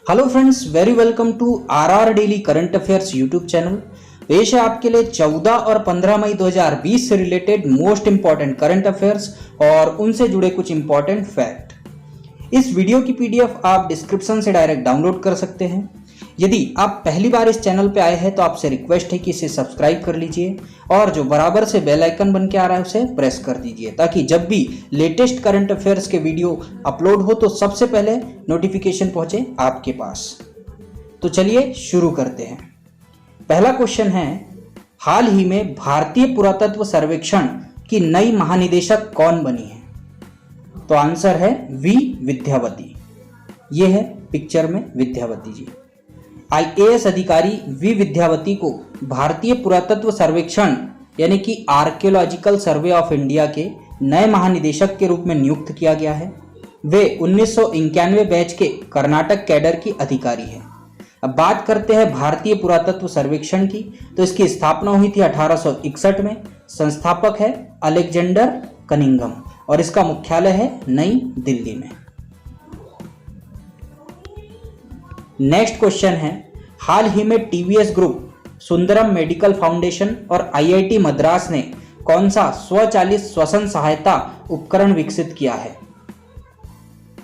Hello friends, very welcome to RR daily current affairs YouTube channel. पेश है आपके लिए 14 और 15 मई 2020 से related most important current affairs और उनसे जुड़े कुछ इंपॉर्टेंट फैक्ट। इस वीडियो की पीडीएफ आप डिस्क्रिप्शन से डायरेक्ट डाउनलोड कर सकते हैं। यदि आप पहली बार इस चैनल पर आए हैं तो आपसे रिक्वेस्ट है कि इसे सब्सक्राइब कर लीजिए और जो बराबर से बेल आइकन बन के आ रहा है उसे प्रेस कर दीजिए ताकि जब भी लेटेस्ट करंट अफेयर्स के वीडियो अपलोड हो तो सबसे पहले नोटिफिकेशन पहुंचे आपके पास। तो चलिए शुरू करते हैं। पहला क्वेश्चन है, हाल ही में भारतीय पुरातत्व सर्वेक्षण की नई महानिदेशक कौन बनी है? तो आंसर है वी विद्यावती। ये है पिक्चर में विद्यावती जी। आईएएस अधिकारी वी विद्यावती को भारतीय पुरातत्व सर्वेक्षण यानी कि आर्कियोलॉजिकल सर्वे ऑफ इंडिया के नए महानिदेशक के रूप में नियुक्त किया गया है। वे 1991 बैच के कर्नाटक कैडर की अधिकारी हैं। अब बात करते हैं भारतीय पुरातत्व सर्वेक्षण की, तो इसकी स्थापना हुई थी 1861 में। संस्थापक है अलेक्जेंडर कनिंघम और इसका मुख्यालय है नई दिल्ली में। नेक्स्ट क्वेश्चन है, हाल ही में TVS group, Sundaram medical foundation और आईआईटी मद्रास ने कौन सा स्वचालित श्वसन सहायता उपकरण विकसित किया है?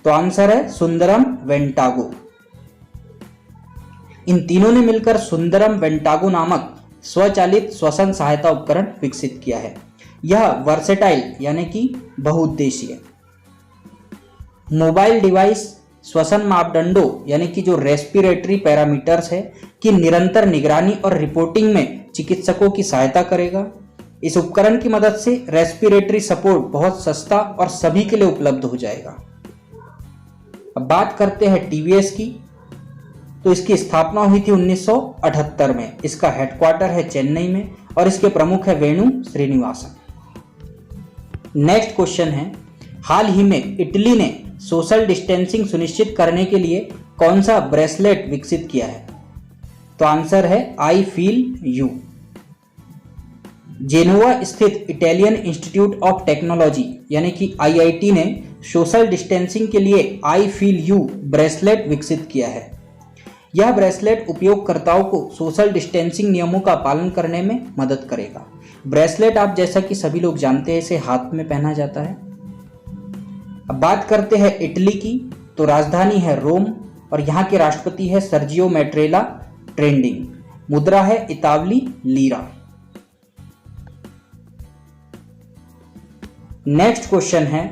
तो आंसर है सुंदरम वेंटागो। इन तीनों ने मिलकर सुंदरम वेंटागो नामक स्वचालित श्वसन सहायता उपकरण विकसित किया है। यह वर्सेटाइल यानी कि बहुउद्देशीय मोबाइल डिवाइस श्वसन मापदंडों यानी कि जो रेस्पिरेटरी पैरामीटर्स है कि निरंतर निगरानी और रिपोर्टिंग में चिकित्सकों की सहायता करेगा। इस उपकरण की मदद से रेस्पिरेटरी सपोर्ट बहुत सस्ता और सभी के लिए उपलब्ध हो जाएगा। अब बात करते हैं टीवीएस की, तो इसकी स्थापना हुई थी 1978 में। इसका हेडक्वार्टर है चेन्नई में और इसके प्रमुख है वेणु श्रीनिवासन। नेक्स्ट क्वेश्चन है, हाल ही में इटली ने सोशल डिस्टेंसिंग सुनिश्चित करने के लिए कौन सा ब्रेसलेट विकसित किया है? तो आंसर है आई फील यू। जेनोवा स्थित इटालियन इंस्टीट्यूट ऑफ टेक्नोलॉजी यानी कि आईआईटी ने सोशल डिस्टेंसिंग के लिए आई फील यू ब्रेसलेट विकसित किया है। यह ब्रेसलेट उपयोगकर्ताओं को सोशल डिस्टेंसिंग नियमों का पालन करने में मदद करेगा। ब्रेसलेट आप जैसा कि सभी लोग जानते हैं इसे हाथ में पहना जाता है। अब बात करते हैं इटली की, तो राजधानी है रोम और यहाँ के राष्ट्रपति है सर्जियो मैट्रेला ट्रेंडिंग। मुद्रा है इतावली लीरा। नेक्स्ट क्वेश्चन है,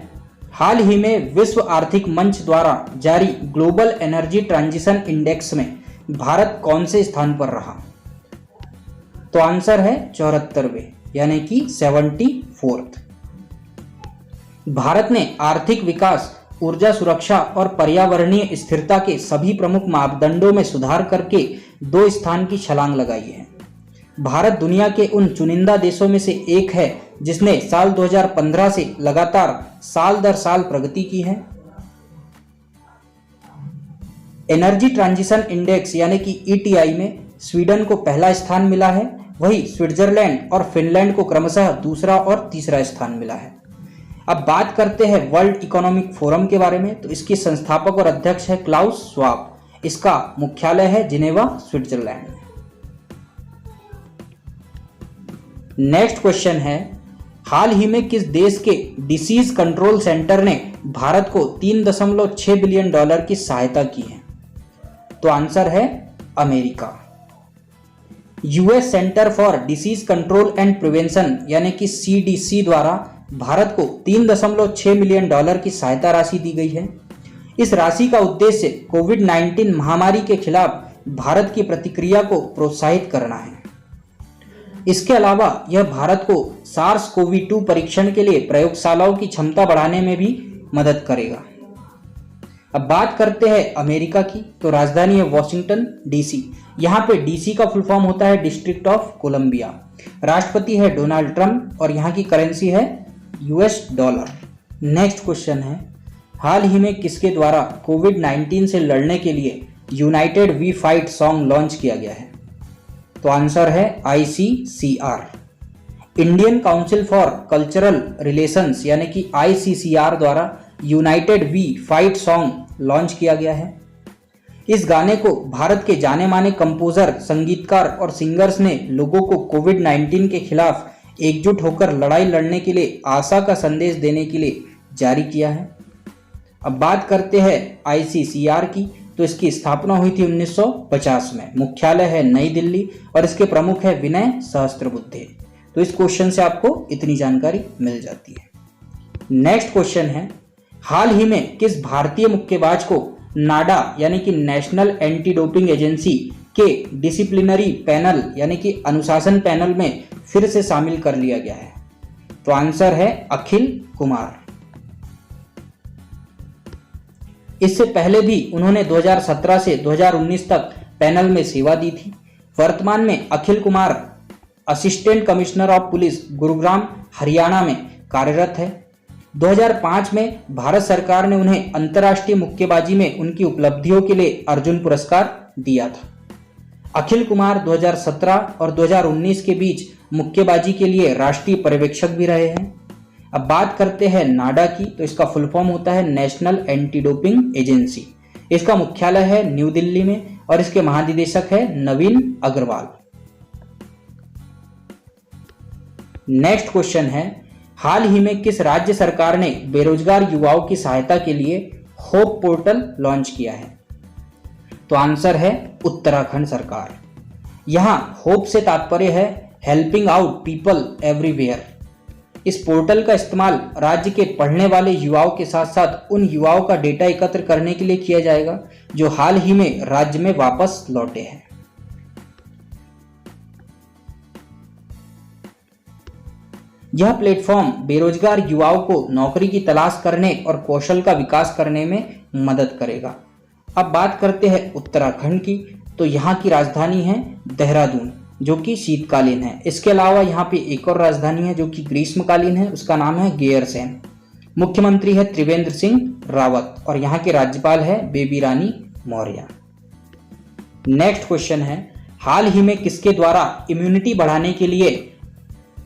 हाल ही में विश्व आर्थिक मंच द्वारा जारी ग्लोबल एनर्जी ट्रांजिशन इंडेक्स में भारत कौन से स्थान पर रहा? तो आंसर है 74वें यानी कि 74th। भारत ने आर्थिक विकास, ऊर्जा सुरक्षा और पर्यावरणीय स्थिरता के सभी प्रमुख मापदंडों में सुधार करके 2 स्थान की छलांग लगाई है। भारत दुनिया के उन चुनिंदा देशों में से एक है जिसने साल 2015 से लगातार साल दर साल प्रगति की है। एनर्जी ट्रांजिशन इंडेक्स यानी कि ईटीआई में स्वीडन को पहला स्थान मिला है, वहीं स्विट्जरलैंड और फिनलैंड को क्रमशः दूसरा और तीसरा स्थान मिला है। अब बात करते हैं वर्ल्ड इकोनॉमिक फोरम के बारे में, तो इसके संस्थापक और अध्यक्ष है क्लाउस श्वाब। इसका मुख्यालय है जिनेवा स्विट्जरलैंड में। नेक्स्ट क्वेश्चन है, हाल ही में किस देश के डिसीज कंट्रोल सेंटर ने भारत को $3.6 बिलियन की सहायता की है? तो आंसर है America. US centre for disease control and prevention यानी कि सीडीसी द्वारा भारत को $3.6 मिलियन की सहायता राशि दी गई है। इस राशि का उद्देश्य कोविड-19 महामारी के खिलाफ भारत की प्रतिक्रिया को प्रोत्साहित करना है। इसके अलावा यह भारत को सार्स-कोवी-2 परीक्षण के लिए प्रयोगशालाओं की क्षमता बढ़ाने में भी मदद करेगा। अब बात करते हैं अमेरिका की, तो राजधानी है वॉशिंगटन डीसी। यहाँ पे डीसी का फुल फॉर्म होता है डिस्ट्रिक्ट ऑफ कोलंबिया। राष्ट्रपति है डोनाल्ड ट्रंप और यहाँ की करेंसी है यूएस डॉलर। नेक्स्ट क्वेश्चन है, हाल ही में किसके द्वारा कोविड-19 से लड़ने के लिए united we fight song launch किया गया है? तो आंसर है ICCR। Indian council for cultural relations यानी कि ICCR द्वारा united we fight song launch किया गया है। इस गाने को भारत के जाने माने कंपोजर, संगीतकार और सिंगर्स ने लोगों को कोविड-19 के खिलाफ एकजुट होकर लड़ाई लड़ने के लिए आशा का संदेश देने के लिए जारी किया है। अब बात करते हैं ICCR की, तो इसकी स्थापना हुई थी 1950 में। मुख्यालय है नई दिल्ली और इसके प्रमुख है विनय सहस्त्रबुद्धे। तो इस क्वेश्चन से आपको इतनी जानकारी मिल जाती है। नेक्स्ट क्वेश्चन है, हाल ही में किस भारतीय मुक्केबाज को नाडा यानी कि नेशनल एंटी डोपिंग एजेंसी के डिसिप्लिनरी पैनल यानी कि अनुशासन पैनल में फिर से शामिल कर लिया गया है? तो आंसर है अखिल कुमार। इससे पहले भी उन्होंने 2017 से 2019 तक पैनल में सेवा दी थी। वर्तमान में Akhil Kumar assistant commissioner of police Gurugram Haryana में कार्यरत है। 2005 में भारत सरकार ने उन्हें अंतर्राष्ट्रीय मुक्केबाजी में उनकी उपलब्धियों के लिए अर्जुन पुरस्कार दिया था। अखिल कुमार 2017 और 2019 के बीच मुक्केबाजी के लिए राष्ट्रीय पर्यवेक्षक भी रहे हैं। अब बात करते हैं नाडा की, तो इसका फुल फॉर्म होता है नेशनल एंटी डोपिंग एजेंसी। इसका मुख्यालय है न्यू दिल्ली में और इसके महानिदेशक है नवीन अग्रवाल। नेक्स्ट क्वेश्चन है, हाल ही में किस राज्य सरकार ने बेरोजगार युवाओं की सहायता के लिए होप पोर्टल लॉन्च किया है? तो आंसर है उत्तराखंड सरकार। यहां होप से तात्पर्य है हेल्पिंग आउट पीपल एवरीवेयर। इस पोर्टल का इस्तेमाल राज्य के पढ़ने वाले युवाओं के साथ साथ उन युवाओं का डेटा एकत्र करने के लिए किया जाएगा जो हाल ही में राज्य में वापस लौटे हैं। यह प्लेटफॉर्म बेरोजगार युवाओं को नौकरी की तलाश करने और कौशल का विकास करने में मदद करेगा। अब बात करते हैं उत्तराखंड की, तो यहाँ की राजधानी है देहरादून जो कि शीतकालीन है। इसके अलावा यहाँ पे एक और राजधानी है जो कि ग्रीष्मकालीन है, उसका नाम है गैरसैंण। मुख्यमंत्री है त्रिवेंद्र सिंह रावत और यहाँ के राज्यपाल है बेबी रानी मौर्य। नेक्स्ट क्वेश्चन है, हाल ही में किसके द्वारा इम्यूनिटी बढ़ाने के लिए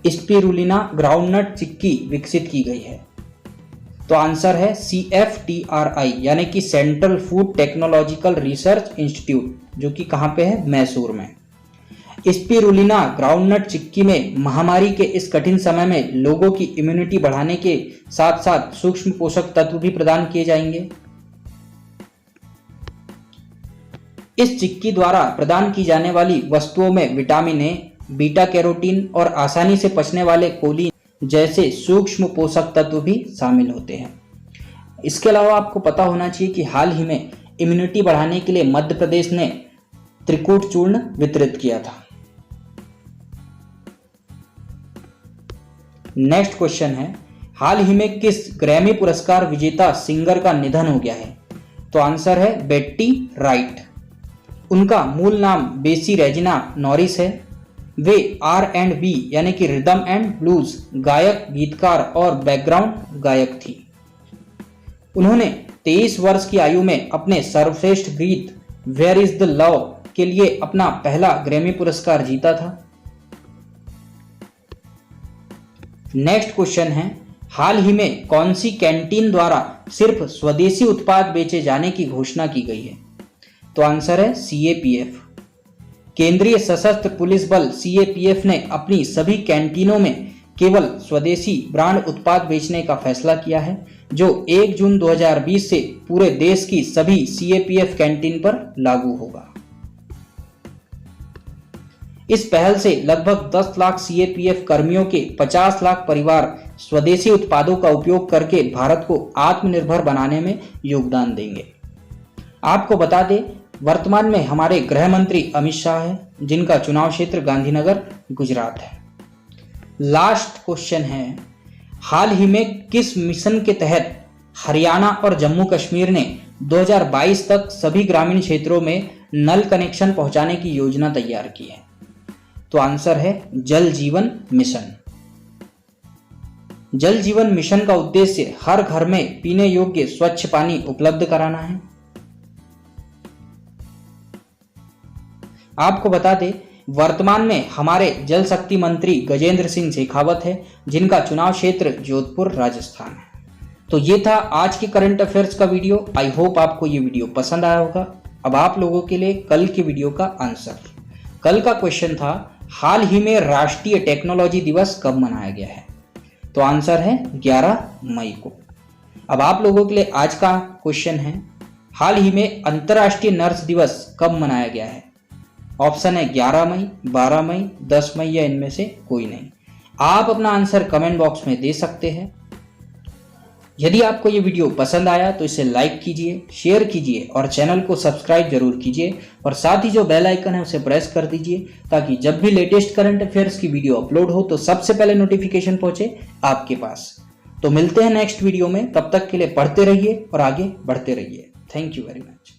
स्पिरुलिना ग्राउंडनट चिक्की विकसित की गई है? तो आंसर है CFTRI यानी कि central food technological research institute, जो कि कहाँ पे है? मैसूर में। स्पिरुलिना ग्राउंडनट चिक्की में महामारी के इस कठिन समय में लोगों की इम्यूनिटी बढ़ाने के साथ साथ सूक्ष्म पोषक तत्व भी प्रदान किए जाएंगे। इस चिक्की द्वारा प्रदान की जाने वाली वस्तुओं में विटामिन ए, बीटा कैरोटीन और आसानी से पचने वाले कोलिन जैसे सूक्ष्म पोषक तत्व भी शामिल होते हैं। इसके अलावा आपको पता होना चाहिए कि हाल ही में इम्यूनिटी बढ़ाने के लिए मध्य प्रदेश ने त्रिकूट चूर्ण वितरित किया था। नेक्स्ट क्वेश्चन है, हाल ही में किस ग्रैमी पुरस्कार विजेता सिंगर का निधन हो गया है? तो आंसर है बेट्टी राइट। उनका मूल नाम बेसी रेजिना नॉरिस है। वे R&B यानी कि रिदम एंड ब्लूज गायक, गीतकार और बैकग्राउंड गायक थी। उन्होंने 23 वर्ष की आयु में अपने सर्वश्रेष्ठ गीत वेयर इज द लव के लिए अपना पहला ग्रैमी पुरस्कार जीता था। नेक्स्ट क्वेश्चन है, हाल ही में कौन सी कैंटीन द्वारा सिर्फ स्वदेशी उत्पाद बेचे जाने की घोषणा की गई है? तो आंसर है CAPF। केंद्रीय सशस्त्र पुलिस बल CAPF ने अपनी सभी कैंटीनों में केवल स्वदेशी ब्रांड उत्पाद बेचने का फैसला किया है, जो 1 जून 2020 से पूरे देश की सभी CAPF कैंटीन पर लागू होगा। इस पहल से लगभग 10 लाख CAPF कर्मियों के 50 लाख परिवार स्वदेशी उत्पादों का उपयोग करके भारत को आत्मनिर्भर बनाने में योगदान देंगे। आपको बता दें, वर्तमान में हमारे गृह मंत्री अमित शाह हैं, जिनका चुनाव क्षेत्र गांधीनगर गुजरात है। लास्ट क्वेश्चन है, हाल ही में किस मिशन के तहत हरियाणा और जम्मू कश्मीर ने 2022 तक सभी ग्रामीण क्षेत्रों में नल कनेक्शन पहुंचाने की योजना तैयार की है? तो आंसर है जल जीवन मिशन। जल जीवन मिशन का उद्देश्य हर घर में पीने योग्य स्वच्छ पानी उपलब्ध कराना है। आपको बता दें, वर्तमान में हमारे जल शक्ति मंत्री गजेंद्र सिंह शेखावत है, जिनका चुनाव क्षेत्र जोधपुर राजस्थान है। तो ये था आज के करंट अफेयर्स का वीडियो। आई होप आपको ये वीडियो पसंद आया होगा। अब आप लोगों के लिए कल के वीडियो का आंसर। कल का क्वेश्चन था हाल ही में राष्ट्रीय टेक्नोलॉजी दिवस कब मनाया गया है, तो आंसर है 11 मई को। अब आप लोगों के लिए आज का क्वेश्चन है हाल ही में अंतर्राष्ट्रीय नर्स दिवस कब मनाया गया है। ऑप्शन है 11 मई, 12 मई, 10 मई या इनमें से कोई नहीं। आप अपना आंसर कमेंट बॉक्स में दे सकते हैं। यदि आपको ये वीडियो पसंद आया तो इसे लाइक कीजिए, शेयर कीजिए और चैनल को सब्सक्राइब जरूर कीजिए और साथ ही जो बेल आइकन है उसे प्रेस कर दीजिए ताकि जब भी लेटेस्ट करंट अफेयर्स की वीडियो अपलोड हो तो सबसे पहले नोटिफिकेशन पहुंचे आपके पास। तो मिलते हैं नेक्स्ट वीडियो में, तब तक के लिए पढ़ते रहिए और आगे बढ़ते रहिए। Thank you very much.